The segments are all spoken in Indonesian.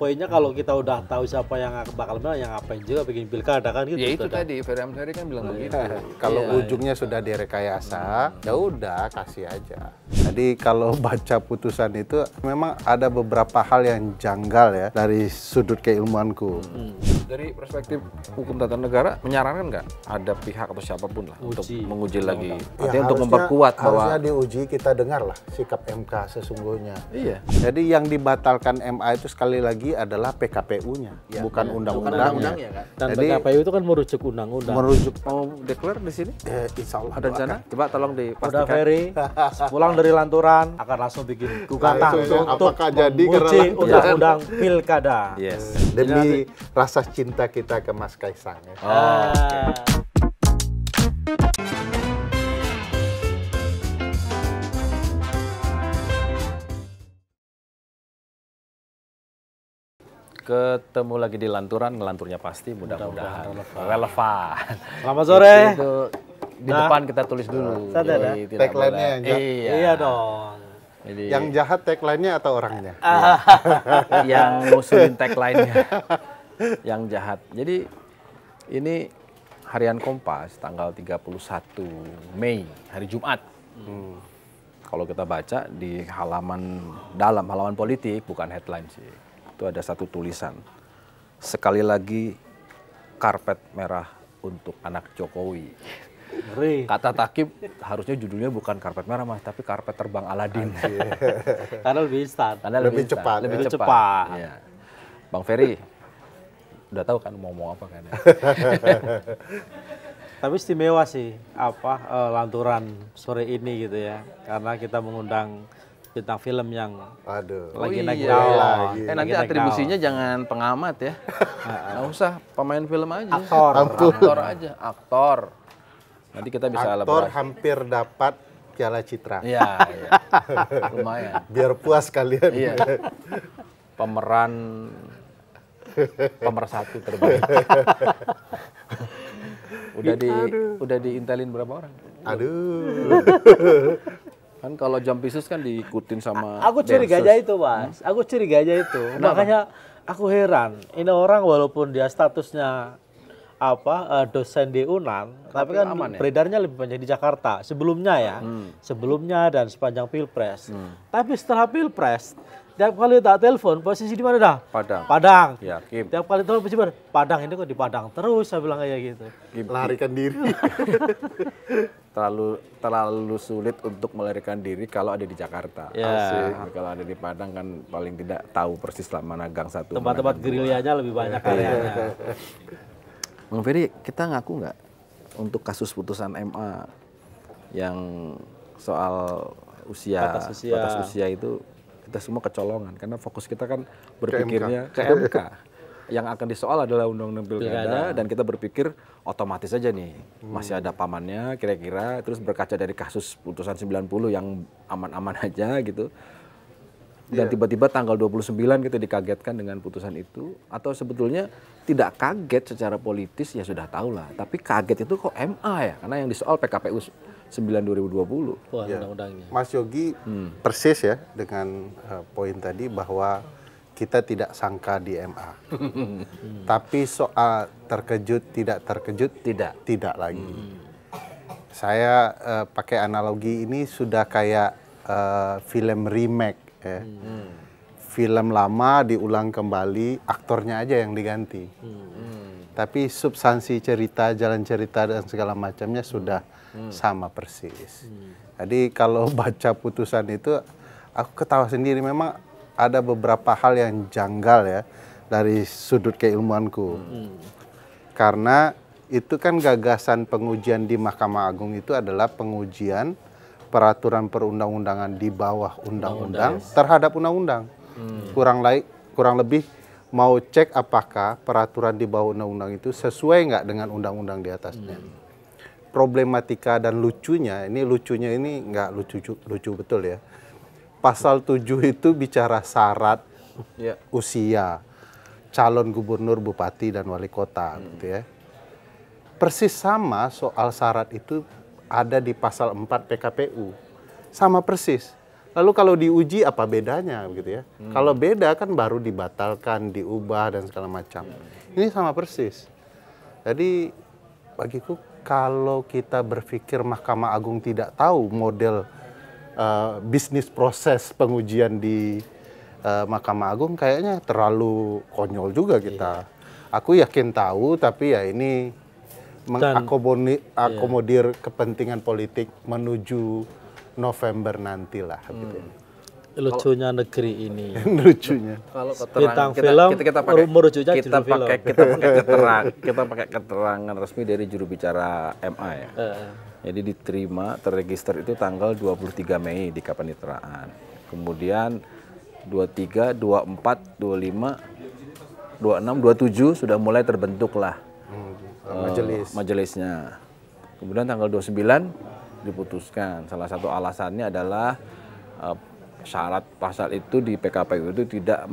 poinnya kalau kita udah tahu siapa yang bakal menang, yang ngapain juga bikin pilkada kan gitu. Ya itu tadi, Ferry Amsari kan bilang begitu. Kalau ujungnya sudah direkayasa, ya udah kasih aja. Jadi kalau baca putusan itu memang ada beberapa hal yang janggal ya dari sudut keilmuanku. Dari perspektif hukum tata negara, menyarankan nggak ada pihak atau siapapun lah untuk menguji lagi? Artinya untuk memperkuat bahwa harusnya diuji, kita dengar lah sikap MK sesungguhnya. iya. Jadi yang dibatalkan MA itu sekali lagi adalah PKPU-nya, bukan undang-undangnya. Ya, kan? Dan Jadi, PKPU itu kan merujuk undang-undang. merujuk Mau declare di sini? insya Allah Ada rencana? Coba tolong Udah dipastikan. Ferry, pulang dari Lanturan akan langsung bikin gugatan Langsung, untuk apakah jadi menguji karena- undang-undang pilkada. Yes. demi rasa cinta kita ke Mas Kaisang ya. Ketemu lagi di Lanturan, ngelanturnya pasti mudah-mudahan relevan. Selamat sore. Itu di depan kita tulis dulu. Ada, ada. Jadi tidak Tagline-nya boleh. yang jahat. Iya dong. Jadi Yang jahat tagline-nya atau orangnya? yang ngusulin tagline-nya. Yang jahat. Jadi ini Harian Kompas tanggal 31 Mei, hari Jumat. Kalau kita baca di dalam halaman politik, bukan headline sih. Itu ada satu tulisan. Sekali lagi karpet merah untuk anak Jokowi. Ngeri. Kata Takib harusnya judulnya bukan karpet merah Mas, tapi karpet terbang Aladin. Karena lebih instan. Karena Lebih instan, cepat, lebih lebih cepat. cepat. Iya. Bang Ferry, udah tahu kan mau apa kan? Ya? Tapi istimewa sih Lanturan sore ini gitu ya. Karena kita mengundang bintang film yang Aduh. lagi naik iya. daun. Lagi. Nanti Lagi naik atribusinya jangan pengamat ya. Nggak usah pemain film aja. Aktor. Aktor aja, aktor. Nanti kita bisa Aktor elaborasi. hampir dapat Piala Citra. Iya, iya. Lumayan. Biar puas kalian. Iya. Pemeran pemersatu terbaik. udah diintelin berapa orang? Aduh. Kan kalau Jampisus kan diikutin sama Aku curiganya itu, Mas. Aku curiganya itu. Makanya aku heran. Ini orang walaupun dia statusnya dosen di UNAN, tapi kan aman ya? beredarnya lebih banyak di Jakarta. Sebelumnya ya. Sebelumnya dan sepanjang Pilpres. Tapi setelah Pilpres, tiap kali tak telepon, posisi di mana dah? Padang. Padang. Yakin. Tiap kali telepon posisi mana? Padang. Ini kok di Padang terus, saya bilang kayak gitu. Larikan diri. terlalu sulit untuk melarikan diri kalau ada di Jakarta. Ya. Kalau ada di Padang kan paling tidak tahu persis lah mana gang satu. Tempat-tempat gerilyanya lebih banyak areanya. Bang Ferry, kita ngaku nggak untuk kasus putusan MA yang soal Batas usia. itu kita semua kecolongan karena fokus kita kan berpikirnya ke MK. Yang akan disoal adalah undang-undang pilkada dan kita berpikir otomatis aja nih masih ada pamannya kira-kira, terus berkaca dari kasus putusan 90 yang aman-aman aja gitu. Dan tiba-tiba tanggal 29 kita dikagetkan dengan putusan itu, atau sebetulnya tidak kaget secara politis ya sudah tahu lah, tapi kaget itu kok MA ya, karena yang disoal PKPU 9 2020. Wah, undang-undangnya. Mas Yogi persis ya dengan poin tadi bahwa kita tidak sangka di MA. Tapi soal terkejut tidak terkejut tidak lagi. Saya pakai analogi ini sudah kayak film remake ya. Film lama diulang kembali, aktornya aja yang diganti. Tapi substansi cerita, jalan cerita dan segala macamnya sudah sama persis. Jadi kalau baca putusan itu aku ketawa sendiri, memang ada beberapa hal yang janggal ya dari sudut keilmuanku. Karena itu kan gagasan pengujian di Mahkamah Agung itu adalah pengujian peraturan perundang-undangan di bawah undang-undang terhadap undang-undang. Kurang lebih mau cek apakah peraturan di bawah undang-undang itu sesuai nggak dengan undang-undang di atasnya. Problematika dan lucunya ini nggak lucu betul ya. Pasal 7 itu bicara syarat usia calon gubernur, bupati, dan wali kota gitu ya. Persis sama soal syarat itu ada di pasal 4 PKPU. Sama persis. Lalu kalau diuji apa bedanya gitu ya? Kalau beda kan baru dibatalkan, diubah dan segala macam. Ini sama persis. Jadi bagiku kalau kita berpikir Mahkamah Agung tidak tahu model bisnis proses pengujian di Mahkamah Agung, kayaknya terlalu konyol juga kita. Aku yakin tahu, tapi ya ini mengakomodir kepentingan politik menuju November nantilah. Gitu. Lucunya negeri ini. Lucunya. Kalau Bintang film merujuknya kita judul pakai kita pakai keterangan resmi dari juru bicara MA ya. Jadi diterima, terregister itu tanggal 23 Mei di Kapanitraan. Kemudian 23, 24, 25, 26, 27 sudah mulai terbentuklah majelisnya. Kemudian tanggal 29 diputuskan. Salah satu alasannya adalah syarat pasal itu di PKPU itu tidak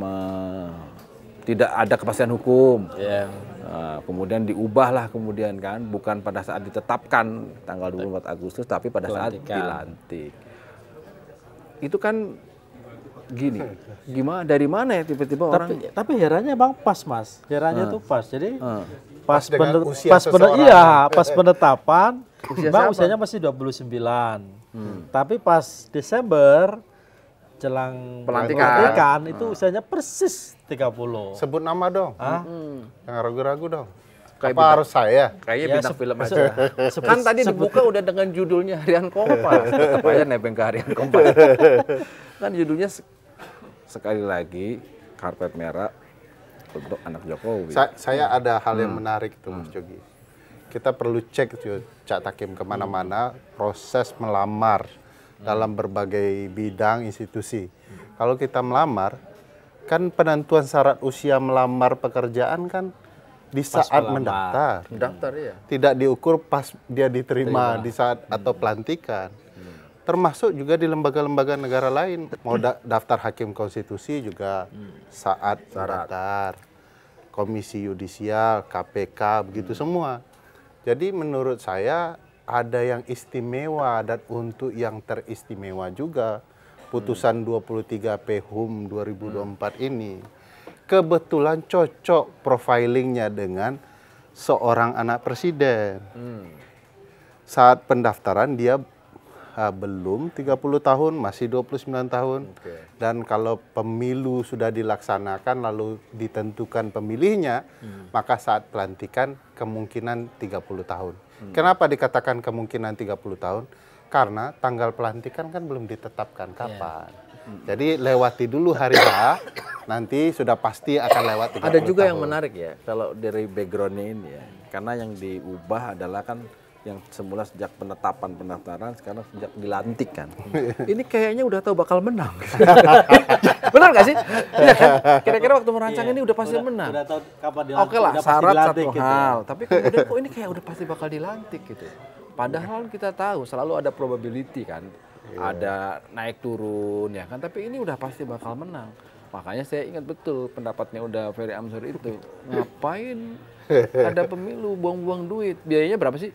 ada kepastian hukum. Kemudian diubahlah kemudian kan, bukan pada saat ditetapkan tanggal 24 Agustus, tapi pada saat dilantik. Itu kan gini, gimana dari mana ya tiba-tiba orang? Tapi herannya bang pas mas, herannya tuh pas. Jadi pas penetapan, bang usianya masih 29. Tapi pas Desember jelang pelantikan itu usianya persis 30. Sebut nama dong. Jangan ragu-ragu dong. Kayak Apa harus saya? Kayaknya bintang film aja. Kan tadi dibuka udah dengan judulnya Harian Kompas. Tetap aja nebeng ke Harian Kompas. Kan judulnya sekali lagi karpet merah untuk anak Jokowi. Saya ada hal yang menarik tuh Mas Jogi. Kita perlu cek tuh Cak Takim kemana-mana proses melamar dalam berbagai bidang institusi. Kalau kita melamar, kan penentuan syarat usia melamar pekerjaan kan di saat mendaftar. Mendaftar ya. Tidak diukur pas dia diterima di saat atau pelantikan. Termasuk juga di lembaga-lembaga negara lain. Mau daftar hakim konstitusi juga saat mendaftar. Komisi yudisial, KPK, begitu semua. Jadi menurut saya ada yang istimewa dan untuk yang teristimewa juga. Putusan 23 PHUM 2024 ini kebetulan cocok profilingnya dengan seorang anak presiden. Saat pendaftaran dia belum 30 tahun, masih 29 tahun. Dan kalau pemilu sudah dilaksanakan lalu ditentukan pemilihnya, maka saat pelantikan kemungkinan 30 tahun. Kenapa dikatakan kemungkinan 30 tahun? Karena tanggal pelantikan kan belum ditetapkan kapan. Jadi lewati dulu hari H, nanti sudah pasti akan lewat 30 Ada juga tahun. yang menarik ya, kalau dari backgroundnya ini ya. Karena yang diubah adalah kan yang semula sejak penetapan pendaftaran, sekarang sejak dilantik kan. Ini kayaknya udah tahu bakal menang. Benar nggak sih? Iya kan? Kira-kira waktu merancang ini udah pasti menang. Udah tahu kapan dilantik. Oke lah, udah pasti syarat dilantik satu gitu. hal. Tapi kemudian kok ini kayak udah pasti bakal dilantik gitu. Padahal kita tahu selalu ada probability kan. Ada naik turun ya kan. Tapi ini udah pasti bakal menang. Makanya saya ingat betul pendapatnya udah Ferry Amsuri itu. Ngapain ada pemilu buang-buang duit? Biayanya berapa sih?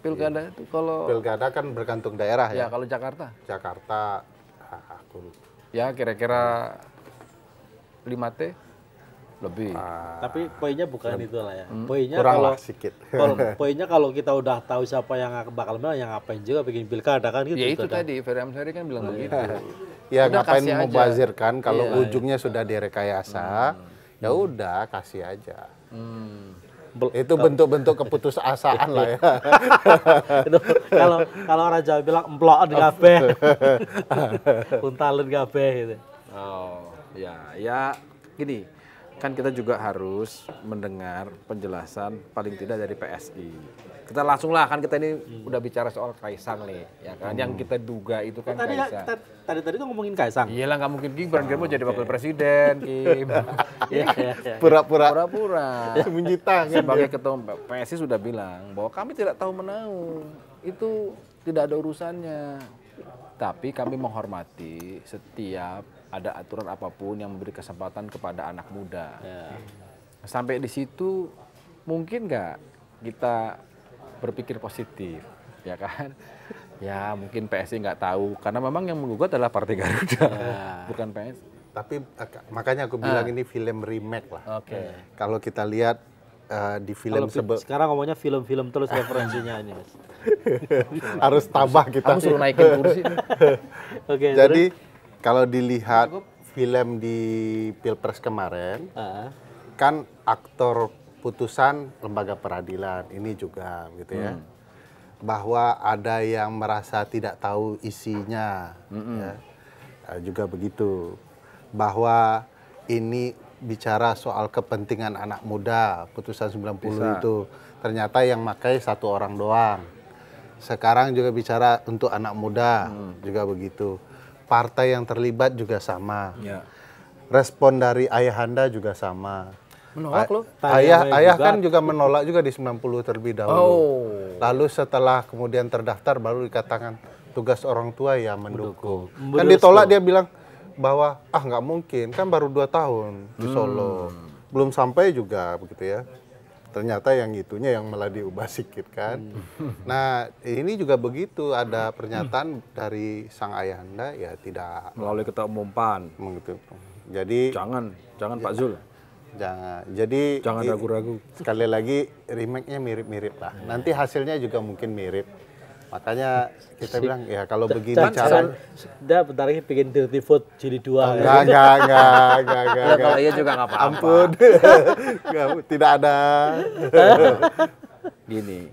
Pilkada itu kalau Pilkada kan bergantung daerah ya ya. kalau Jakarta Jakarta, aku ya kira-kira 5T lebih. Tapi poinnya bukan itu lah ya. Poinnya kurang kalau lah sedikit. poinnya kalau kita udah tahu siapa yang bakal menang, yang ngapain juga bikin pilkada kan gitu. Ya itu kan. tadi Ferry Amsari kan bilang begitu. Ya Udah ngapain kasih aja. membazirkan kalau ujungnya sudah direkayasa, ya udah kasih aja. Itu bentuk-bentuk keputusasaan lah ya. Itu kalau orang Jawa bilang emplok di kabeh. Untalin kabeh gitu. Oh, ya gini, kan kita juga harus mendengar penjelasan paling tidak dari PSI. Kita langsung lah, kan kita ini udah bicara soal Kaisang nih, ya kan? Yang kita duga itu kan Kaisang. Tadi tuh ngomongin Kaisang. Iyalah nggak mungkin Gibran, dia mau jadi wakil presiden, Kim. Pura-pura Pura-pura. sembunyi tangan. Sebagai ketua PSI sudah bilang bahwa kami tidak tahu menahu, itu tidak ada urusannya. Tapi kami menghormati setiap ada aturan apapun yang memberi kesempatan kepada anak muda. Sampai di situ mungkin nggak kita berpikir positif, ya kan? Ya mungkin PSI nggak tahu karena memang yang menggugat adalah Partai Garuda, bukan PSI. Tapi makanya aku bilang ini film remake lah. Oke. Kalau kita lihat di film sekarang ngomongnya film-film terus referensinya ini, Mas. harus tabah kita. Kamu suruh naikin kursi. Oke. Jadi kalau dilihat film di Pilpres kemarin, kan aktor putusan lembaga peradilan ini juga gitu ya. Bahwa ada yang merasa tidak tahu isinya, ya. Juga begitu. Bahwa ini bicara soal kepentingan anak muda, putusan 90 itu ternyata yang makai satu orang doang. Sekarang juga bicara untuk anak muda, juga begitu. Partai yang terlibat juga sama. Ya. Respon dari ayahanda juga sama. Menolak loh. Ayah kan juga menolak juga di 90 terlebih dahulu. Oh. Lalu setelah kemudian terdaftar baru dikatakan tugas orang tua ya mendukung. Kan Menurut ditolak dia bilang bahwa nggak mungkin, kan baru 2 tahun di Solo. Belum sampai juga begitu ya. Ternyata yang itunya yang malah diubah sedikit kan. Nah, ini juga begitu, ada pernyataan dari sang ayahanda ya tidak Melalui Ketua Umum PAN. begitu. Jadi Jangan Pak Zul. jangan. Jadi Jangan ragu-ragu. sekali lagi remake-nya mirip-mirip lah. Nanti hasilnya juga mungkin mirip. Makanya kita bilang ya kalau begini cara Dah bentar lagi bikin Dirty Food jadi 2. enggak. Kalau iya juga nggak apa-apa. Ampun. Nggak, tidak ada. Gini,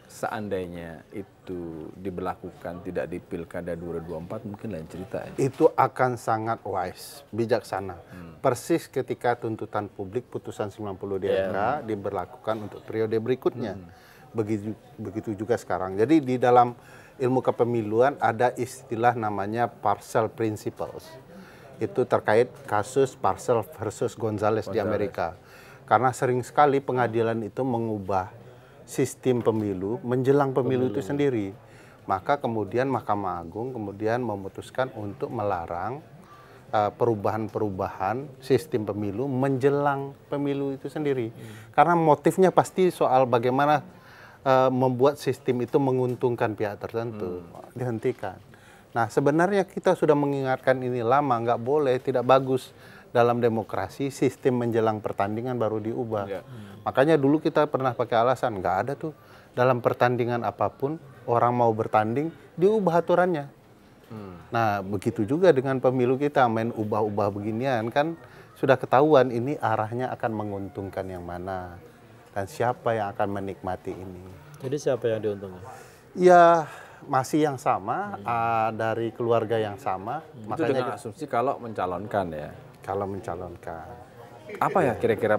seandainya itu diberlakukan tidak di Pilkada 2024 mungkin lain cerita ya. Itu akan sangat wise, bijaksana. Persis ketika tuntutan publik putusan 90 di MK diberlakukan untuk periode berikutnya. Begitu juga sekarang. Jadi di dalam ilmu kepemiluan ada istilah namanya parcel principles. Itu terkait kasus Parcel versus Gonzales di Amerika. Karena sering sekali pengadilan itu mengubah sistem pemilu menjelang pemilu itu sendiri. Maka kemudian Mahkamah Agung kemudian memutuskan untuk melarang perubahan-perubahan sistem pemilu menjelang pemilu itu sendiri. Karena motifnya pasti soal bagaimana membuat sistem itu menguntungkan pihak tertentu, dihentikan. Nah, sebenarnya kita sudah mengingatkan ini lama, nggak boleh, tidak bagus dalam demokrasi sistem menjelang pertandingan baru diubah. Makanya dulu kita pernah pakai alasan, nggak ada tuh dalam pertandingan apapun orang mau bertanding diubah aturannya. Nah, begitu juga dengan pemilu kita main ubah-ubah beginian kan sudah ketahuan ini arahnya akan menguntungkan yang mana. Dan siapa yang akan menikmati ini? Jadi siapa yang diuntungkan? Ya masih yang sama, dari keluarga yang sama. Itu Makanya dengan asumsi kalau mencalonkan ya. kalau mencalonkan. Apa ya kira-kira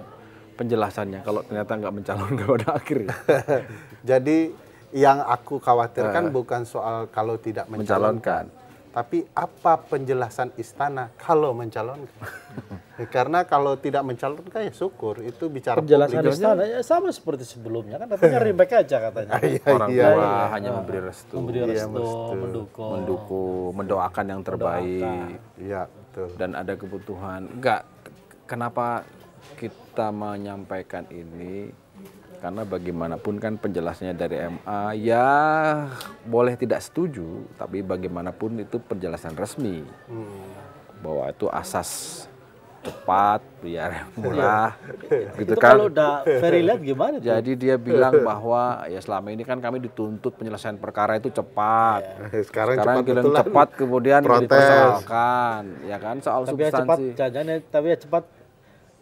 penjelasannya kalau ternyata nggak mencalonkan pada akhirnya? Jadi yang aku khawatirkan bukan soal kalau tidak mencalonkan. Tapi apa penjelasan istana kalau mencalonkan? Karena kalau tidak mencalonkan ya syukur, itu bicara Penjelasan publik. istana ya sama seperti sebelumnya kan, katanya remake aja katanya. Orang tua hanya memberi restu, Memberi restu, mendukung, mendoakan yang terbaik. Iya, betul. Dan ada kebutuhan. Enggak, kenapa kita menyampaikan ini? Karena bagaimanapun kan penjelasannya dari MA, ya boleh tidak setuju, tapi bagaimanapun itu penjelasan resmi. Bahwa itu asas cepat, biar murah, gitu itu kan. kalau udah very late gimana tuh? Jadi dia bilang bahwa ya selama ini kan kami dituntut penyelesaian perkara itu cepat. Sekarang cepat kemudian dipersoalkan, ya kan soal Tapi ya cepat, substansi. tapi ya cepat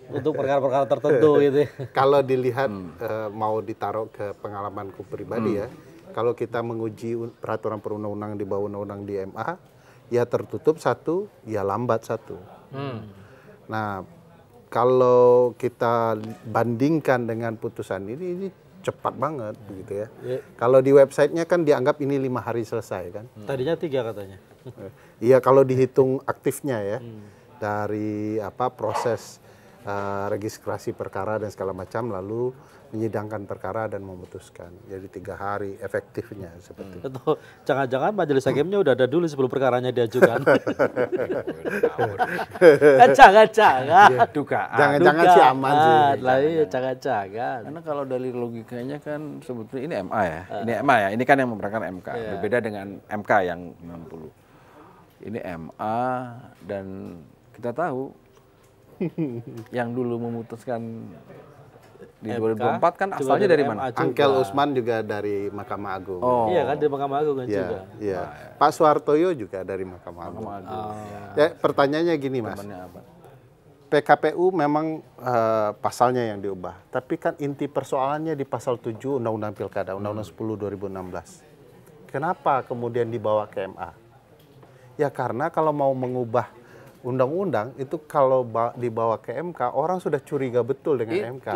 untuk perkara-perkara tertentu gitu. Kalau dilihat mau ditaruh ke pengalamanku pribadi ya, kalau kita menguji peraturan perundang-undangan di bawah undang-undang di MA, ya tertutup satu, ya lambat satu. Nah, kalau kita bandingkan dengan putusan ini cepat banget begitu ya. Kalau di websitenya kan dianggap ini 5 hari selesai kan. Tadinya 3 katanya. Iya, kalau dihitung aktifnya ya, dari proses registrasi perkara dan segala macam, lalu menyidangkan perkara dan memutuskan. Jadi 3 hari efektifnya seperti itu. Atau jangan-jangan majelis hakimnya udah ada dulu sebelum perkaranya diajukan. Jangan-jangan. Jangan-jangan sih aman sih. Lah iya, jangan-jangan. Karena kalau dari logikanya kan sebetulnya ini MA ya. Ini MA ya. Ini kan yang memerankan MK. Berbeda dengan MK yang 60. Ini MA dan kita tahu yang dulu memutuskan di 2024 kan asalnya dari mana? Angkel Usman juga dari Mahkamah Agung. Oh. Iya kan di Mahkamah Agung kan Iya, juga. iya. Pak Soehartoyo juga dari Mahkamah Agung. Ya, pertanyaannya gini, Mas. Apa? PKPU memang pasalnya yang diubah, tapi kan inti persoalannya di pasal 7 Undang-Undang Pilkada, Undang-Undang 10 2016. Kenapa kemudian dibawa ke MA? Ya karena kalau mau mengubah undang-undang itu kalau dibawa ke MK, orang sudah curiga betul dengan MK.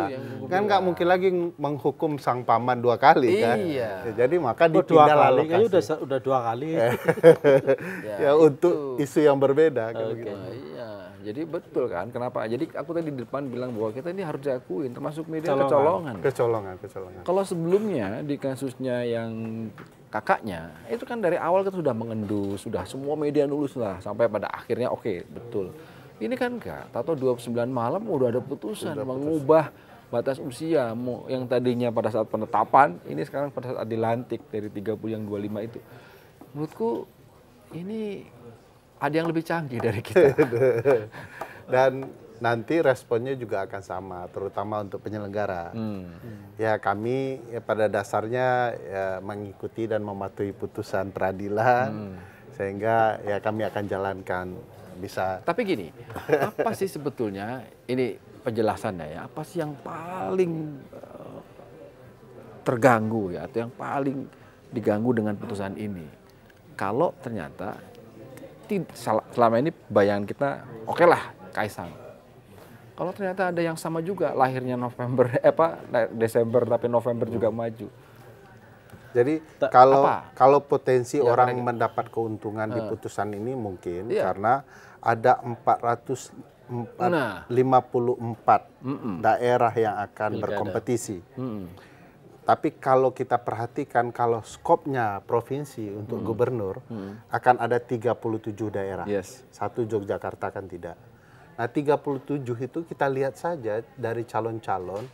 Kan nggak mungkin lagi menghukum sang paman 2 kali kan. Ya, jadi maka dipindah lalu. Kayaknya udah 2 kali. Ya untuk isu yang berbeda. Iya, jadi betul kan. Kenapa? Jadi aku tadi di depan bilang bahwa kita ini harus diakuin, termasuk media kecolongan. Kecolongan. Kalau sebelumnya di kasusnya yang kakaknya, itu kan dari awal kita sudah mengendus, sudah semua media nulis lah, sampai pada akhirnya oke, betul. Ini kan enggak, tahu 29 malam udah ada putusan mengubah batas usia yang tadinya pada saat penetapan, ini sekarang pada saat dilantik dari 30 yang 25 itu. Menurutku ini ada yang lebih canggih dari kita. Dan nanti responnya juga akan sama, terutama untuk penyelenggara. Ya kami pada dasarnya ya, mengikuti dan mematuhi putusan peradilan, sehingga ya kami akan jalankan bisa. Tapi gini, apa sih sebetulnya ini penjelasannya ya? Apa sih yang paling terganggu ya, atau yang paling diganggu dengan putusan ini? Kalau ternyata selama ini bayangan kita, oke lah Kaisang. Kalau ternyata ada yang sama juga, lahirnya Desember tapi November juga maju. Jadi kalau potensi orang mendapat keuntungan di putusan ini mungkin karena ada 454 daerah yang akan berkompetisi. Tapi kalau kita perhatikan, kalau skopnya provinsi untuk gubernur akan ada 37 daerah. Satu Yogyakarta kan tidak. Nah 37 itu kita lihat saja dari calon-calon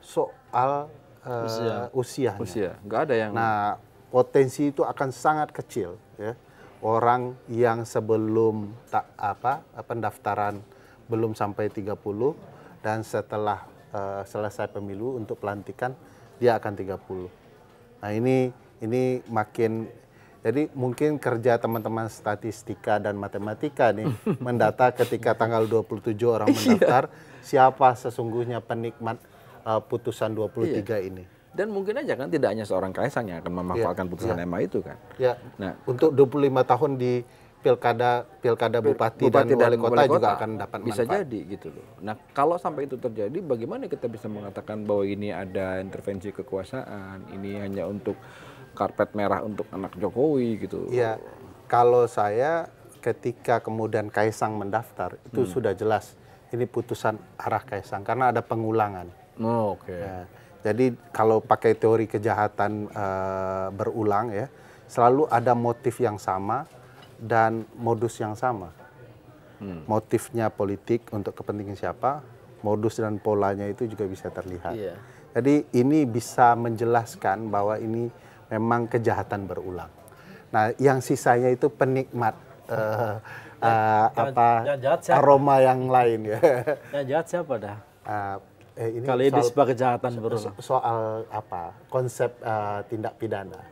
soal usianya. Usia, nggak ada yang. Nah potensi itu akan sangat kecil ya. Orang yang sebelum pendaftaran belum sampai 30 dan setelah selesai pemilu untuk pelantikan dia akan 30. Nah ini makin. Jadi mungkin kerja teman-teman statistika dan matematika nih mendata ketika tanggal 27 orang mendaftar siapa sesungguhnya penikmat putusan 23 ini. Dan mungkin aja kan tidak hanya seorang Kaisang yang akan memanfaatkan putusan MA itu kan. Ya. Nah, untuk 25 tahun di pilkada bupati dan wali kota juga akan dapat bisa manfaat. Jadi gitu loh. Nah, kalau sampai itu terjadi bagaimana kita bisa mengatakan bahwa ini ada intervensi kekuasaan, ini hanya untuk karpet merah untuk anak Jokowi gitu. Iya, kalau saya ketika kemudian Kaisang mendaftar itu sudah jelas ini putusan arah Kaisang karena ada pengulangan. Oke. Ya, jadi kalau pakai teori kejahatan berulang ya, selalu ada motif yang sama dan modus yang sama. Motifnya politik untuk kepentingan siapa, modus dan polanya itu juga bisa terlihat. Jadi ini bisa menjelaskan bahwa ini memang kejahatan berulang. Nah, yang sisanya itu penikmat aroma yang lain ya. Yang jahat siapa dah? Ini kali ini sebuah kejahatan berulang. Soal konsep tindak pidana.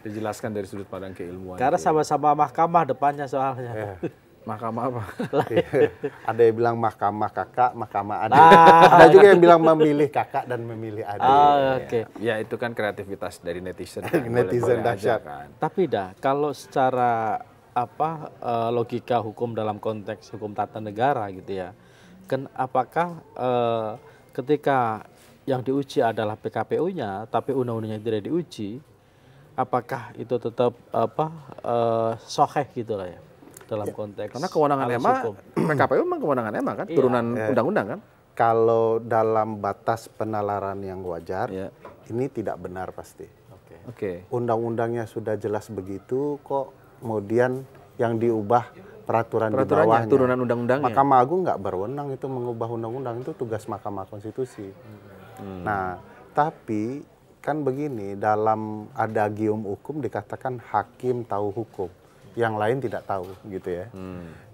Dijelaskan dari sudut pandang keilmuan. Karena sama-sama mahkamah depannya soalnya. Mahkamah apa? Ada yang bilang mahkamah kakak, mahkamah adik. Ada juga yang bilang memilih kakak dan memilih adik. Ya itu kan kreativitas dari netizen. Netizen dahsyat. Kan. Tapi kalau secara logika hukum dalam konteks hukum tata negara gitu ya, kan apakah ketika yang diuji adalah PKPU-nya, tapi undang-undangnya tidak diuji, apakah itu tetap sahih gitu lah ya? dalam konteks Karena kewenangan alas EMA, hukum. PKPU memang kewenangan EMA kan, turunan undang-undang kan? Kalau dalam batas penalaran yang wajar, Iya. ini tidak benar pasti. Oke. Undang-undangnya sudah jelas begitu, kok kemudian yang diubah peraturan di Peraturannya, bawahnya. turunan undang-undangnya. Mahkamah Agung nggak berwenang itu mengubah undang-undang, itu tugas Mahkamah Konstitusi. Nah, tapi kan begini, dalam adagium hukum dikatakan hakim tahu hukum, yang lain tidak tahu gitu ya.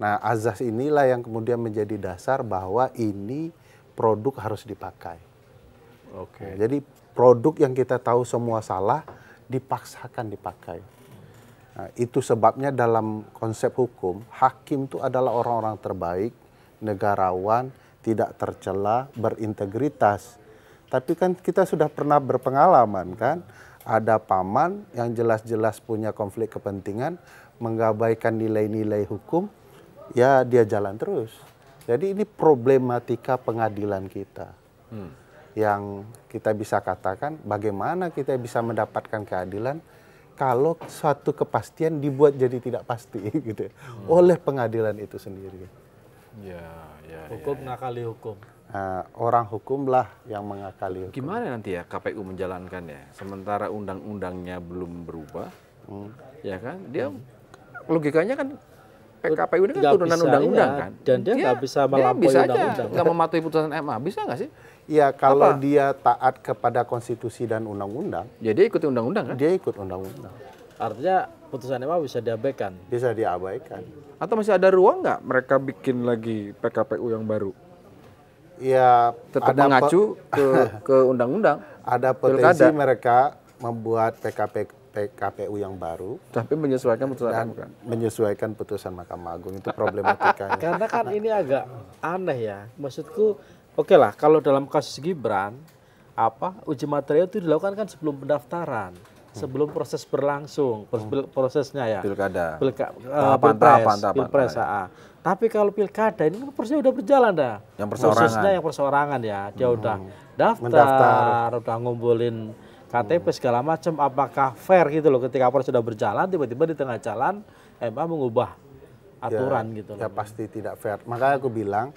Nah, azas inilah yang kemudian menjadi dasar bahwa ini produk harus dipakai. Oke. Nah, jadi produk yang kita tahu semua salah dipaksakan dipakai. Nah, itu sebabnya dalam konsep hukum, hakim itu adalah orang-orang terbaik, negarawan, tidak tercela, berintegritas. Tapi kan kita sudah pernah berpengalaman kan, ada paman yang jelas-jelas punya konflik kepentingan, mengabaikan nilai-nilai hukum, ya dia jalan terus. Jadi ini problematika pengadilan kita. Yang kita bisa katakan bagaimana kita bisa mendapatkan keadilan kalau suatu kepastian dibuat jadi tidak pasti gitu ya, oleh pengadilan itu sendiri. Hukum ngakali hukum. Orang hukumlah yang mengakali hukum. Gimana nanti ya KPU menjalankan ya? Sementara undang-undangnya belum berubah, ya kan? Dia logikanya kan PKPU ini kan Nggak turunan bisa, undang-undang iya. kan? Dan dia nggak bisa melampaui bisa aja undang-undang. nggak mematuhi putusan MA, bisa nggak sih? Ya kalau Apa? dia taat kepada konstitusi dan undang-undang, Ya dia ikuti undang-undang kan? dia ikut undang-undang. Artinya putusan MA bisa diabaikan. Bisa diabaikan. Atau masih ada ruang nggak mereka bikin lagi PKPU yang baru? Ya Tetap mengacu ke undang-undang, ada potensi Pilkada. mereka membuat PKPU yang baru tapi menyesuaikan putusan dan MK. menyesuaikan putusan Mahkamah Agung, itu problematikanya. Karena kan ini agak aneh ya. Maksudku, oke lah kalau dalam kasus Gibran, uji material itu dilakukan kan sebelum pendaftaran, sebelum proses berlangsung, prosesnya ya. Pilkada. Pilpres. Tapi kalau pilkada ini kan prosesnya udah berjalan dah. Yang perseorangan. Prosesnya yang perseorangan ya. Dia udah Mendaftar. udah ngumpulin KTP segala macam. Apakah fair gitu loh ketika proses sudah berjalan, tiba-tiba di tengah jalan MA mengubah aturan gitu loh. Ya pasti tidak fair. Makanya aku bilang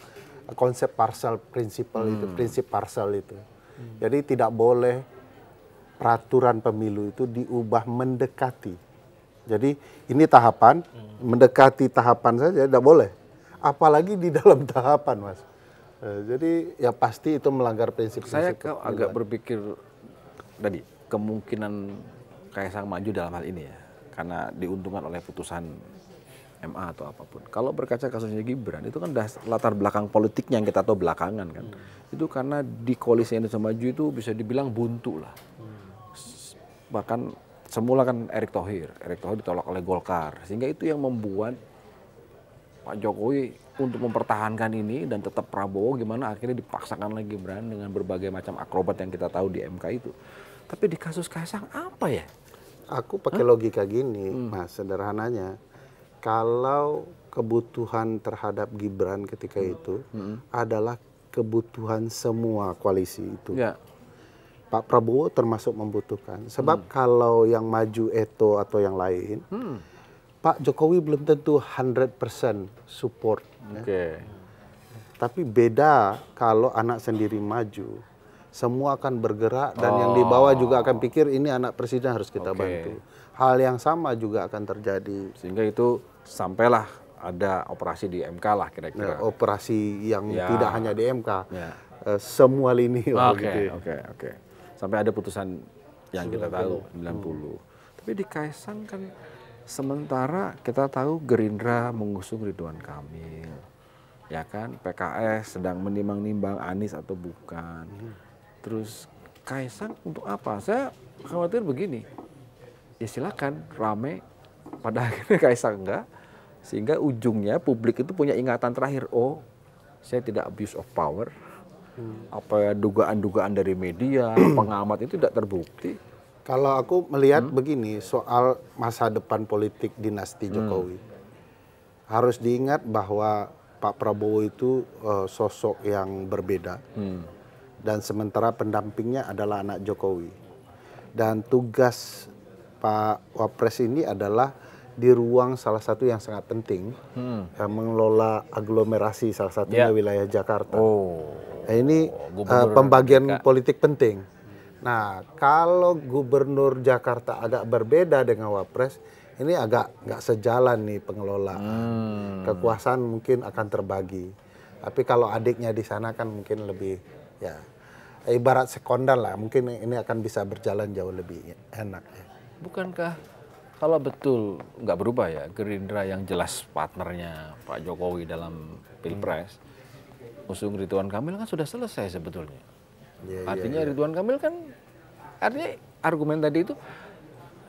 konsep partial principle itu, prinsip partial itu. Jadi tidak boleh peraturan pemilu itu diubah mendekati. Jadi ini tahapan, mendekati tahapan saja tidak boleh. Apalagi di dalam tahapan, Mas. Jadi ya pasti itu melanggar prinsip-prinsip. Saya agak berpikir tadi kemungkinan Kaisang maju dalam hal ini ya, karena diuntungkan oleh putusan MA atau apapun. Kalau berkaca kasusnya Gibran, itu kan latar belakang politiknya yang kita tahu belakangan kan. Itu karena di koalisi Indonesia Maju itu bisa dibilang buntu lah. Bahkan semula kan Erick Thohir ditolak oleh Golkar, sehingga itu yang membuat Pak Jokowi untuk mempertahankan ini dan tetap Prabowo gimana akhirnya dipaksakan lagi Gibran dengan berbagai macam akrobat yang kita tahu di MK itu. Tapi di kasus Kaisang apa ya? Aku pakai logika gini, Mas, sederhananya. Kalau kebutuhan terhadap Gibran ketika itu adalah kebutuhan semua koalisi itu. Ya. Pak Prabowo termasuk membutuhkan. Sebab kalau yang maju Eto atau yang lain, Pak Jokowi belum tentu 100% support. Oke. Tapi beda kalau anak sendiri maju. Semua akan bergerak dan yang di bawah juga akan pikir ini anak presiden harus kita bantu. Hal yang sama juga akan terjadi. Sehingga itu sampailah ada operasi di MK lah kira-kira. Operasi yang tidak hanya di MK. Ya. Semua lini. Oke. Sampai ada putusan yang kita tahu 90. Tapi di Kaisang kan sementara kita tahu Gerindra mengusung Ridwan Kamil. Ya kan, PKS sedang menimbang-nimbang Anies atau bukan. Terus Kaisang untuk apa? Saya khawatir begini. Ya silakan rame, pada akhirnya Kaisang enggak. Sehingga ujungnya publik itu punya ingatan terakhir, oh saya tidak abuse of power. Apa dugaan-dugaan dari media, pengamat itu tidak terbukti. Kalau aku melihat begini, soal masa depan politik dinasti Jokowi. Harus diingat bahwa Pak Prabowo itu sosok yang berbeda. Dan sementara pendampingnya adalah anak Jokowi. Dan tugas Pak Wapres ini adalah di ruang salah satu yang sangat penting, mengelola aglomerasi salah satunya wilayah Jakarta. Nah, ini pembagian politik penting. Nah, kalau Gubernur Jakarta agak berbeda dengan Wapres, ini agak nggak sejalan nih pengelolaan. Kekuasaan mungkin akan terbagi. Tapi kalau adiknya di sana kan mungkin lebih, ya ibarat sekondar lah. Mungkin ini akan bisa berjalan jauh lebih enak. Ya. Bukankah kalau betul nggak berubah ya, Gerindra yang jelas partnernya Pak Jokowi dalam Pilpres, usung Ridwan Kamil kan sudah selesai sebetulnya. Artinya Ridwan Kamil kan, artinya argumen tadi itu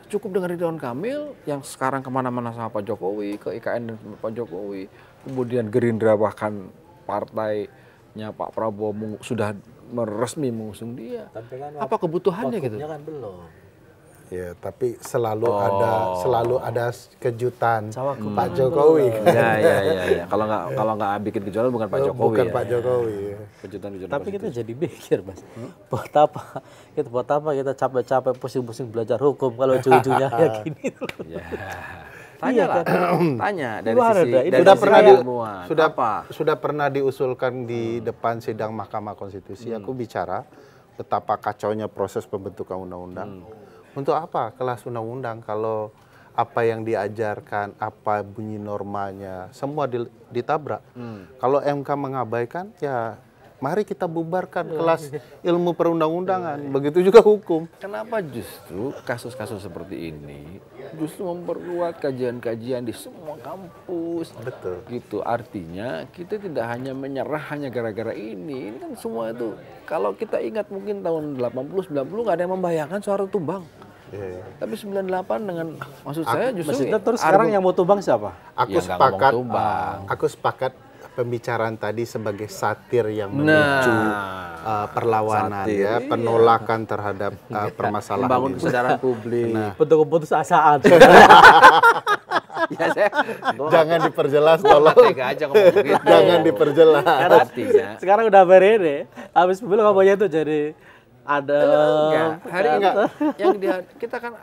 cukup dengan Ridwan Kamil yang sekarang kemana-mana sama Pak Jokowi, ke IKN dan Pak Jokowi, kemudian Gerindra bahkan partainya Pak Prabowo sudah resmi mengusung dia. Apa kebutuhannya gitu? Kan belum. Ya, tapi selalu ada kejutan Pak Jokowi. Ya. Kalau nggak bikin kejutan bukan Pak Jokowi. Bukan Pak Jokowi. Kejutan. Tapi kita jadi mikir, Mas. Buat apa kita capek-capek pusing-pusing belajar hukum kalau ujung-ujungnya kayak gini. Tanya lah, tanya dari sudah pernah diusulkan di depan sidang Mahkamah Konstitusi. Aku bicara betapa kacaunya proses pembentukan undang-undang. Untuk apa kelas undang-undang kalau apa yang diajarkan, apa bunyi normanya, semua ditabrak. Kalau MK mengabaikan, ya mari kita bubarkan kelas ilmu perundang-undangan. Begitu juga hukum. Kenapa justru kasus-kasus seperti ini justru memperkuat kajian-kajian di semua kampus. Betul. Gitu. Artinya kita tidak hanya menyerah hanya gara-gara ini. Ini kan semua itu, kalau kita ingat mungkin tahun 80, 90 nggak ada yang membayangkan suara tumbang. Tapi 98 dengan saya justru terus sekarang yang mau tumbang siapa? Aku sepakat pembicaraan tadi sebagai satir yang memicu perlawanan, penolakan terhadap permasalahan. Membangun kesadaran publik. Bentuk keputusasaan. Jangan diperjelas, tolong. Jangan diperjelas. Artinya sekarang udah beres, habis pemilu ngomongnya itu jadi ada kita kan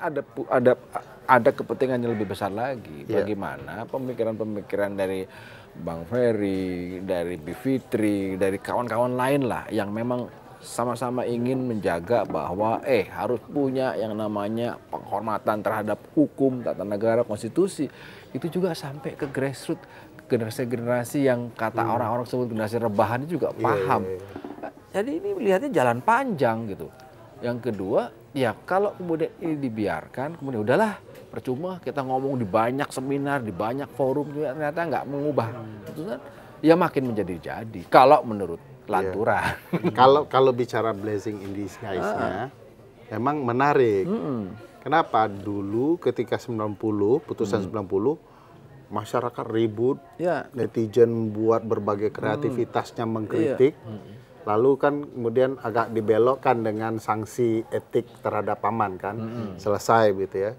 ada kepentingan yang lebih besar lagi. Bagaimana pemikiran-pemikiran dari Bang Ferry, dari Bivitri, dari kawan-kawan lain lah yang memang sama-sama ingin menjaga bahwa harus punya yang namanya penghormatan terhadap hukum, tata negara, konstitusi. Itu juga sampai ke grassroots, generasi-generasi yang kata orang-orang sebut generasi rebahan juga paham. Jadi ini melihatnya jalan panjang gitu. Yang kedua, ya kalau kemudian ini dibiarkan, kemudian udahlah, percuma kita ngomong di banyak seminar, di banyak forum juga ternyata nggak mengubah putusan, ya makin menjadi-jadi. Kalau menurut Lantura. Kalau bicara blessing in disguise-nya, emang menarik. Kenapa? Dulu ketika 90, putusan 90, masyarakat ribut, netizen buat berbagai kreativitasnya mengkritik. Lalu kan kemudian agak dibelokkan dengan sanksi etik terhadap paman kan. Selesai gitu ya.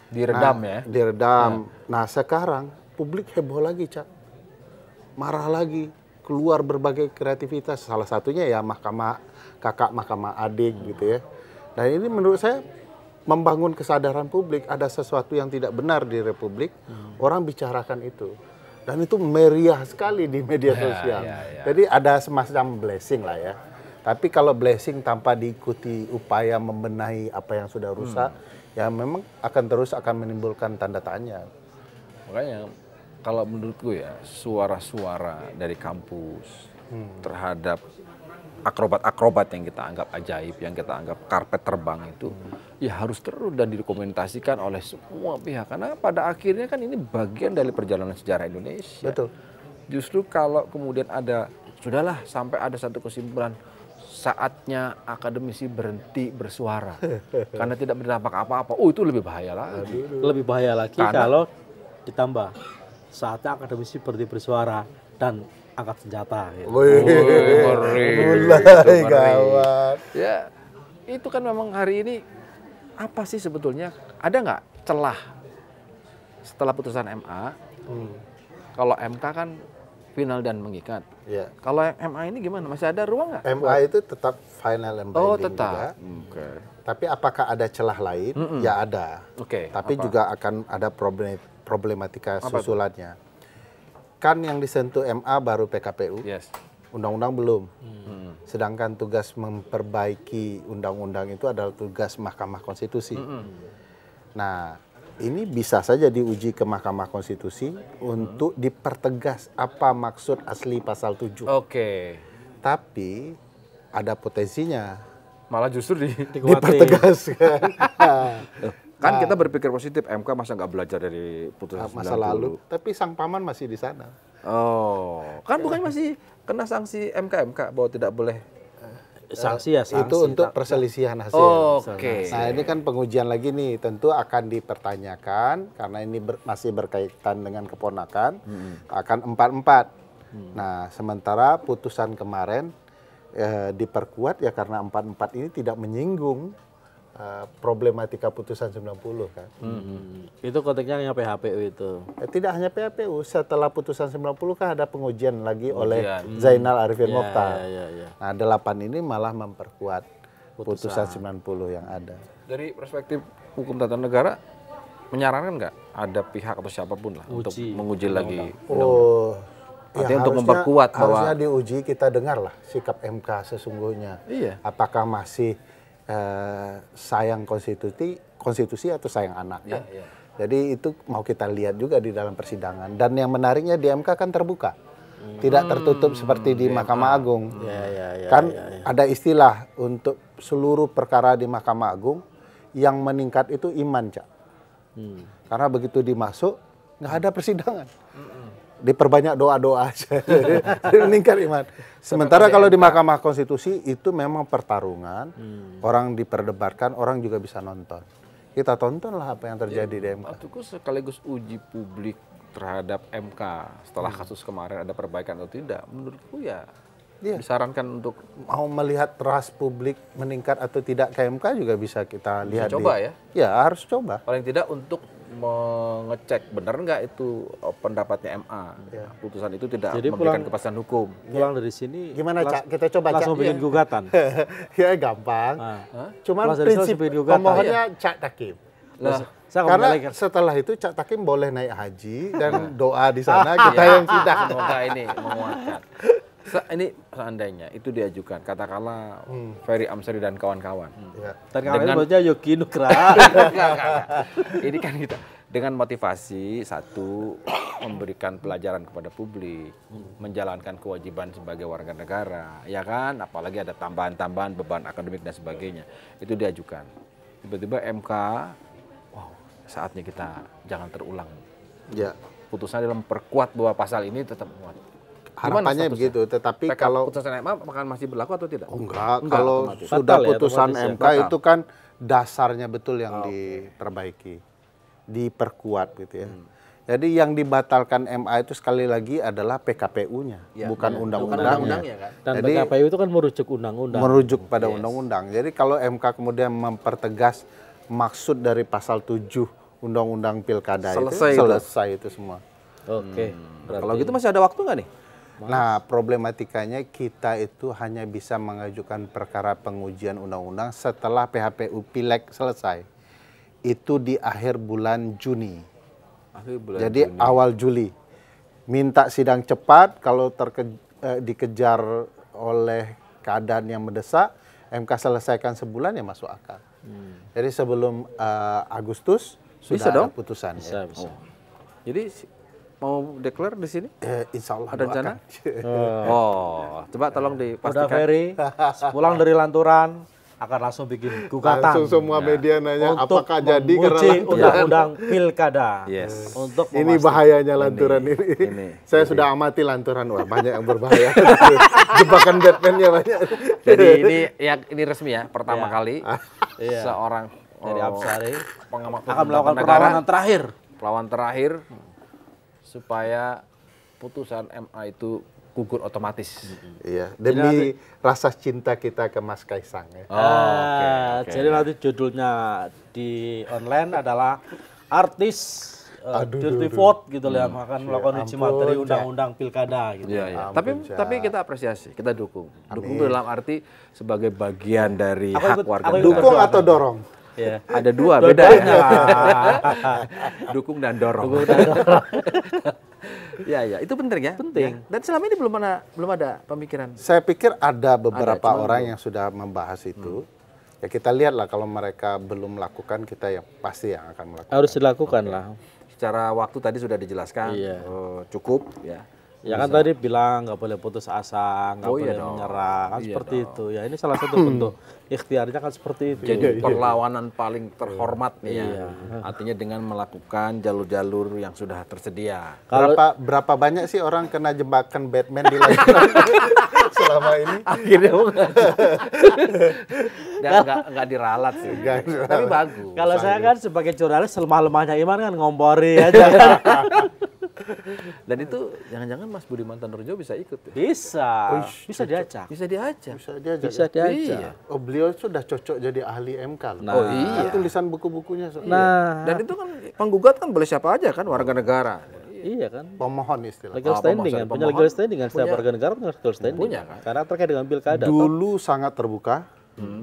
Diredam Diredam. Nah sekarang publik heboh lagi, Cak. Marah lagi. Keluar berbagai kreativitas. Salah satunya ya mahkamah adik gitu ya. Dan ini menurut saya membangun kesadaran publik. Ada sesuatu yang tidak benar di Republik. Orang bicarakan itu. Dan itu meriah sekali di media sosial. Jadi ada semacam blessing lah ya. Tapi kalau blessing tanpa diikuti upaya membenahi apa yang sudah rusak, ya memang akan menimbulkan tanda tanya. Makanya kalau menurutku ya, suara-suara dari kampus terhadap akrobat-akrobat yang kita anggap ajaib, yang kita anggap karpet terbang itu, ya harus terus dan didokumentasikan oleh semua pihak. Karena pada akhirnya kan ini bagian dari perjalanan sejarah Indonesia. Betul. Justru kalau kemudian sudahlah sampai ada satu kesimpulan, saatnya akademisi berhenti bersuara karena tidak berdampak apa-apa. Itu lebih bahaya lagi. Lebih bahaya lagi kalau ditambah saatnya akademisi berhenti bersuara dan angkat senjata. Gitu. Mulai gawat. Ya, itu kan memang hari ini apa sih sebetulnya? Ada nggak celah setelah putusan MA? Kalau MK kan final dan mengikat. Ya. Kalau MA ini gimana? Masih ada ruang nggak? MA itu tetap final and binding tetap. Tapi apakah ada celah lain? Ya ada. Tapi juga akan ada problematika susulannya. Kan yang disentuh MA baru PKPU, undang-undang belum. Sedangkan tugas memperbaiki undang-undang itu adalah tugas Mahkamah Konstitusi. Nah, ini bisa saja diuji ke Mahkamah Konstitusi untuk dipertegas apa maksud asli pasal 7. Tapi ada potensinya. Malah justru dipertegaskan. Kan kita berpikir positif, MK masa nggak belajar dari putusan masa lalu, tapi sang paman masih di sana. Kan bukan masih kena sanksi MK bahwa tidak boleh sanksi ya sanksi. Itu untuk perselisihan hasil. Nah ini kan pengujian lagi nih, tentu akan dipertanyakan karena ini masih berkaitan dengan keponakan, akan 4-4. Nah sementara putusan kemarin diperkuat ya karena 4-4 ini tidak menyinggung problematika putusan 90 kan. Itu konteksnya hanya PHPU itu. Tidak hanya PHPU, setelah putusan 90 kan ada pengujian lagi oleh Zainal Arifin Mokhtar. Nah 8 ini malah memperkuat putusan 90 yang ada. Dari perspektif hukum tata negara, menyarankan nggak ada pihak atau siapapun lah untuk menguji lagi ya untuk memperkuat bahwa harusnya diuji, kita dengarlah sikap MK sesungguhnya. Apakah masih sayang konstitusi atau sayang anak kan? Jadi itu mau kita lihat juga di dalam persidangan. Dan yang menariknya di MK kan terbuka, tidak tertutup seperti di Mahkamah Agung. Ada istilah untuk seluruh perkara di Mahkamah Agung yang meningkat itu iman, Cak. Karena begitu dimasuk nggak ada persidangan. Diperbanyak doa-doa aja, meningkat iman. Sementara kalau di Mahkamah Konstitusi itu memang pertarungan, orang diperdebatkan, orang juga bisa nonton. Kita tontonlah apa yang terjadi di MK. Itu sekaligus uji publik terhadap MK setelah kasus kemarin ada perbaikan atau tidak. Menurutku ya disarankan untuk mau melihat trust publik meningkat atau tidak ke MK juga bisa kita lihat. Coba ya? Ya harus coba. Paling tidak untuk mengecek benar nggak itu pendapatnya MA. Putusan itu tidak memberikan kepastian hukum. Pulang dari sini gimana Cak? Kita coba langsung bikin gugatan. Ya gampang. Cuman prinsip pemohonnya Cak Takim. Karena setelah itu Cak Takim boleh naik haji dan doa di sana kita yang sidang. Semoga ini menguatkan. Ini seandainya itu diajukan, katakanlah Ferry Amsari dan kawan-kawan. Dengan bacanya Yogi Nugraha. Ini kan kita dengan motivasi satu memberikan pelajaran kepada publik, menjalankan kewajiban sebagai warga negara, ya kan? Apalagi ada tambahan-tambahan beban akademik dan sebagainya. Itu diajukan. Tiba-tiba MK, wow, saatnya kita jangan terulang. Putusannya dalam memperkuat bahwa pasal ini tetap muat. Harapannya begitu, tetapi kalau putusan MK akan masih berlaku atau tidak? Enggak, kalau sudah putusan MK itu kan dasarnya betul yang diperbaiki, diperkuat gitu ya. Jadi yang dibatalkan MA itu sekali lagi adalah PKPU-nya, bukan undang-undangnya. Dan PKPU itu kan merujuk undang-undang. Merujuk pada undang-undang. Jadi kalau MK kemudian mempertegas maksud dari pasal 7 Undang-Undang Pilkada selesai itu semua. Kalau gitu masih ada waktu nggak nih? Nah, problematikanya kita itu hanya bisa mengajukan perkara pengujian undang-undang setelah PHPU Pileg selesai. Itu di akhir bulan Juni. Jadi awal Juli. Minta sidang cepat, kalau dikejar oleh keadaan yang mendesak, MK selesaikan sebulan ya masuk akal. Jadi sebelum Agustus sudah ada putusan. Bisa. Jadi mau declare di sini? Insya Allah ada rencana? Coba tolong dipastikan. Udah Ferry, pulang dari Lanturan akan langsung bikin gugatan. Langsung semua media nanya apakah jadi karena undang-undang pilkada. Untuk ini bahayanya Lanturan ini. Saya sudah amati Lanturan, wah banyak yang berbahaya. Jebakan Batman-nya banyak. Jadi ini resmi ya, pertama kali seorang dari Amsari pengamat akan melakukan perlawanan terakhir supaya putusan MA itu gugur otomatis. Iya, demi rasa cinta kita ke Mas Kaisang ya. Jadi nanti judulnya di online adalah artis dirty vote gitu yang akan melakukan uji materi undang-undang pilkada gitu. Tapi kita apresiasi, kita dukung. Dukung dalam arti sebagai bagian dari hak warga negara. Dukung atau dorong? Ya. Ada dua, beda ya. Dukung dan dorong. Ya, itu penting ya. Penting. Ya. Dan selama ini belum ada pemikiran. Saya pikir ada beberapa cuman orang yang sudah membahas itu. Ya kita lihatlah kalau mereka belum melakukan, kita yang pasti yang akan melakukan. Harus dilakukan lah. Secara waktu tadi sudah dijelaskan, Iya. cukup ya. Ya kan tadi bilang nggak boleh putus asa, nggak boleh menyerah, kan seperti itu. Ya ini salah satu bentuk ikhtiarnya kan seperti itu. Jadi perlawanan paling terhormat nih ya. Artinya dengan melakukan jalur-jalur yang sudah tersedia. Berapa banyak sih orang kena jebakan Batman di lagu selama ini? Akhirnya nggak diralat sih. Tapi bagus. Kalau saya kan sebagai jurnalis lemah-lemahnya Iman kan ngompori aja. Dan itu jangan-jangan Mas Budiman Tandurjo bisa ikut ya? Bisa diajak. Bisa diajak. Bisa diajak. Iya. Oh, beliau sudah cocok jadi ahli MK loh. Nah. Oh iya. Kan tulisan buku-bukunya. Nah, Dan itu kan penggugat kan boleh siapa aja kan, warga negara. iya kan. Pemohon istilah. Legal standing kan, punya legal standing kan, setiap warga negara punya legal standing. Punya kan. Karena terkait dengan pilkada. Dulu sangat terbuka,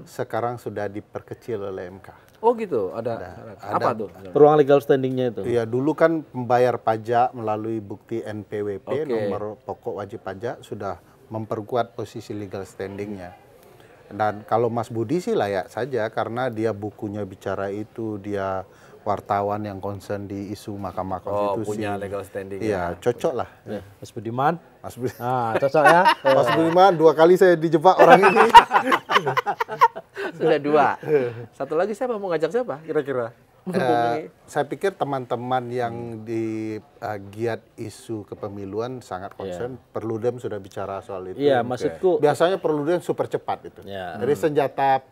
sekarang sudah diperkecil oleh MK. Oh gitu, ada apa tuh? Ruang legal standingnya itu. Iya, dulu kan membayar pajak melalui bukti NPWP, Oke. nomor pokok wajib pajak, sudah memperkuat posisi legal standingnya. Dan kalau Mas Budi sih layak saja, karena dia bukunya bicara itu, dia wartawan yang concern di isu Mahkamah Konstitusi. Punya legal standing. Iya, cocok lah. Ya, Mas Budiman. Mas Budi. Nah, cocok ya. Mas Budiman, 2 kali saya dijebak orang ini. Sudah 2. Satu lagi siapa mau ngajak siapa kira-kira? Saya pikir teman-teman yang di giat isu kepemiluan sangat concern. Perludem sudah bicara soal itu. Iya, maksudku. Biasanya Perludem super cepat itu. Ya. Jadi senjata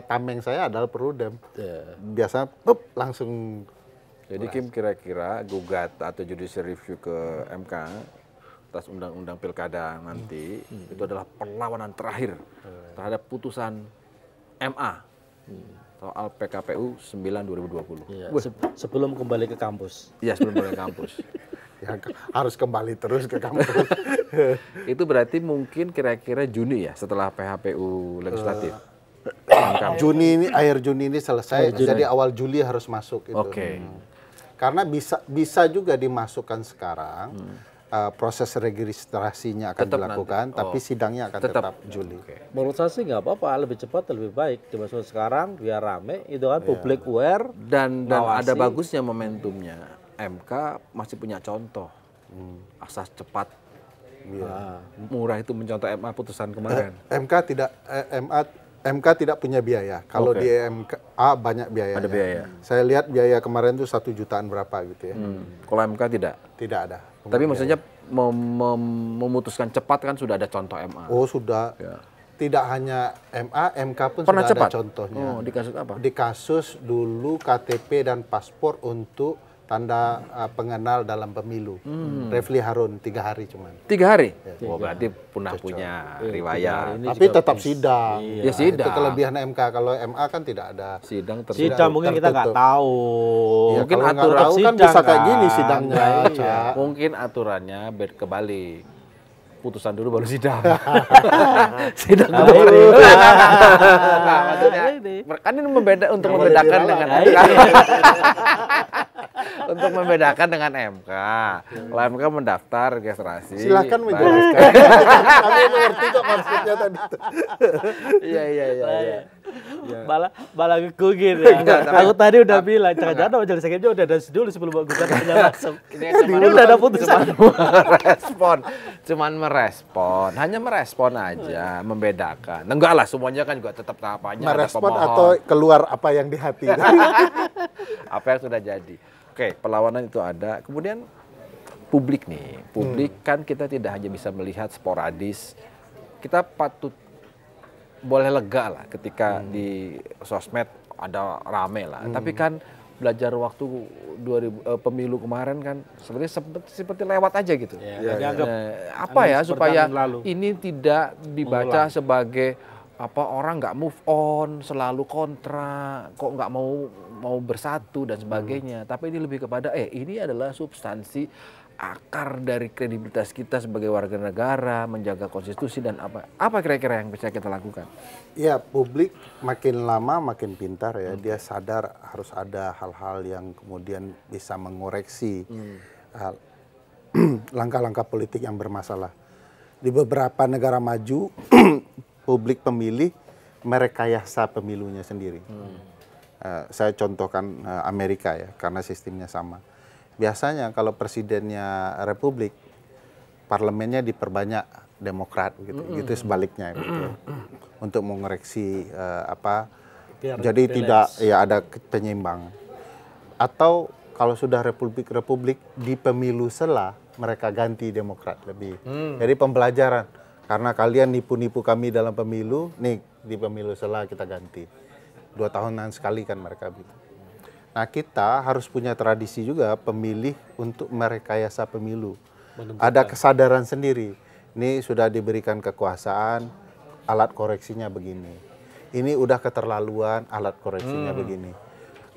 tameng saya adalah Perludem. Biasanya langsung. Jadi Kim kira-kira gugat atau judicial review ke MK atas undang-undang pilkada nanti itu adalah perlawanan terakhir terhadap putusan MA soal PKPU 9/2020. Iya, sebelum kembali ke kampus. Iya, sebelum mulai kampus. Ya, harus kembali terus ke kampus. Itu berarti mungkin kira-kira Juni ya setelah PHPU legislatif. Akhir Juni ini selesai, jadi awal Juli harus masuk itu. Oke. Karena bisa juga dimasukkan sekarang, proses registrasinya akan Tetap dilakukan, nanti. tapi sidangnya akan tetap Juli. Menurut saya sih nggak apa-apa, lebih cepat lebih baik dimasukkan sekarang biar rame, itu kan public aware. Dan ada bagusnya momentumnya. MK masih punya contoh. Asas cepat. Murah itu mencontoh MA putusan kemarin. MK tidak punya biaya. Kalau di MK banyak biayanya. Ada biaya. Saya lihat biaya kemarin itu 1 jutaan berapa gitu ya. Kalau MK tidak. Tidak ada. Tapi maksudnya memutuskan cepat kan sudah ada contoh MA. Oh sudah. Ya. Tidak hanya MA, MK pun pernah sudah cepat? Ada contohnya. Oh, di kasus apa? Di kasus dulu KTP dan paspor untuk tanda pengenal dalam pemilu. Refli Harun 3 hari cuman. 3 hari? Oh, berarti punya riwayat. Tapi tetap sidang. Ya sidang. Itu kelebihan MK. Kalau MA kan tidak ada. Sidang Sidang mungkin kita nggak tahu. Ya, mungkin kalau aturan tahu kan bisa kayak gini sidangnya. Mungkin aturannya kebalik. Putusan dulu baru sidang. Sidang dulu. Nah, maksudnya kan ini untuk membedakan dengan MK. Untuk membedakan dengan MK. Kalau MK mendaftar registrasi. Silakan menjelaskan. Kami mengerti kok maksudnya tadi. Iya. Malah ngegugin ya. Aku tadi udah bilang, jangan-jangan majelis hakimnya udah ada dulu sebelum gugatannya masuk. Ini udah ada putusan. Cuman merespon, hanya merespon aja, membedakan. Enggak lah, semuanya kan juga tetap tahapannya. Merespon atau keluar apa yang di hati. Apa yang sudah jadi. Oke, perlawanan itu ada. Kemudian publik nih, kan kita tidak hanya bisa melihat sporadis. Kita patut boleh lega lah ketika di sosmed ada rame lah. Tapi kan belajar waktu pemilu kemarin kan sebenarnya seperti lewat aja gitu. Apa ya supaya ini tidak dibaca sebagai orang nggak move on, selalu kontra, kok nggak mau bersatu dan sebagainya. Tapi ini lebih kepada ini adalah substansi akar dari kredibilitas kita sebagai warga negara, menjaga konstitusi dan apa kira-kira yang bisa kita lakukan? Ya, publik makin lama makin pintar ya. Dia sadar harus ada hal-hal yang kemudian bisa mengoreksi langkah-langkah politik yang bermasalah. Di beberapa negara maju, publik pemilih merekayasa pemilunya sendiri. Saya contohkan Amerika ya, karena sistemnya sama. Biasanya kalau presidennya Republik, parlemennya diperbanyak Demokrat gitu sebaliknya gitu. Untuk mengoreksi jadi tidak ya ada penyeimbang. Atau kalau sudah Republik di pemilu sela mereka ganti Demokrat lebih. Jadi pembelajaran karena kalian nipu-nipu kami dalam pemilu, nih di pemilu sela kita ganti. 2 tahunan sekali kan mereka begitu. Nah, kita harus punya tradisi juga pemilih untuk merekayasa pemilu. Ada kesadaran sendiri. Ini sudah diberikan kekuasaan, alat koreksinya begini. Ini udah keterlaluan, alat koreksinya begini.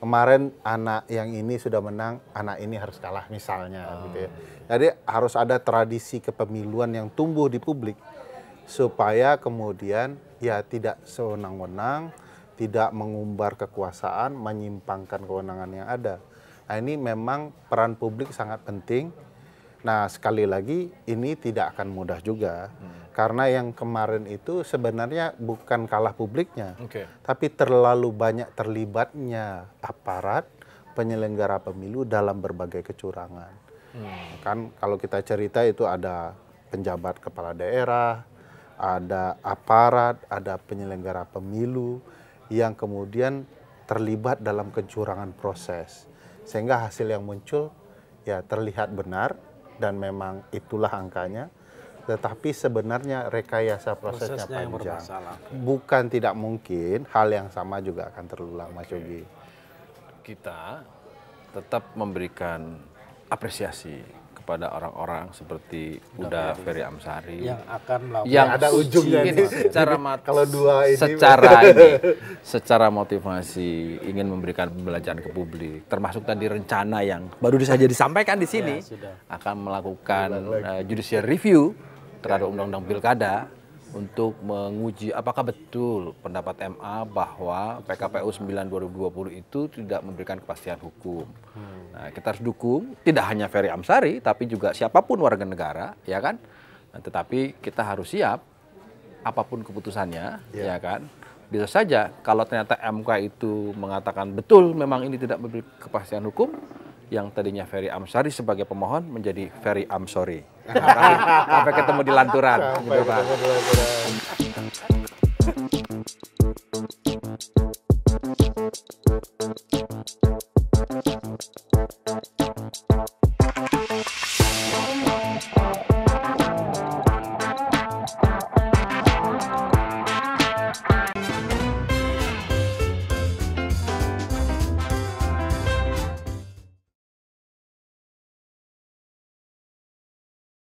Kemarin anak yang ini sudah menang, anak ini harus kalah misalnya gitu ya. Jadi harus ada tradisi kepemiluan yang tumbuh di publik supaya kemudian ya tidak sewenang-wenang, tidak mengumbar kekuasaan, menyimpangkan kewenangan yang ada. Nah, ini memang peran publik sangat penting. Nah, sekali lagi ini tidak akan mudah juga. Karena yang kemarin itu sebenarnya bukan kalah publiknya, tapi terlalu banyak terlibatnya aparat penyelenggara pemilu dalam berbagai kecurangan. Kan kalau kita cerita itu ada penjabat kepala daerah, ada aparat, ada penyelenggara pemilu yang kemudian terlibat dalam kecurangan proses. Sehingga hasil yang muncul ya terlihat benar dan memang itulah angkanya. Tetapi sebenarnya rekayasa prosesnya panjang. Bukan tidak mungkin hal yang sama juga akan terulang, Mas Yogi. Kita tetap memberikan apresiasi kepada orang-orang seperti Uda Ferry Amsari yang akan melakukan yang ada ujungnya ini secara kalau dua ini secara motivasi ingin memberikan pembelajaran ke publik, termasuk tadi rencana yang baru saja disampaikan di sini akan melakukan judicial review terhadap undang-undang pilkada untuk menguji apakah betul pendapat MA bahwa PKPU 9/2020 itu tidak memberikan kepastian hukum. Nah, kita harus dukung tidak hanya Ferry Amsari tapi juga siapapun warga negara, ya kan? Nah, tetapi kita harus siap apapun keputusannya, ya kan? Bisa saja kalau ternyata MK itu mengatakan betul memang ini tidak memberi kepastian hukum, yang tadinya Ferry Amsari sebagai pemohon menjadi Ferry Amsori. Sampai ketemu di lanturan. Sampai ketemu di lanturan.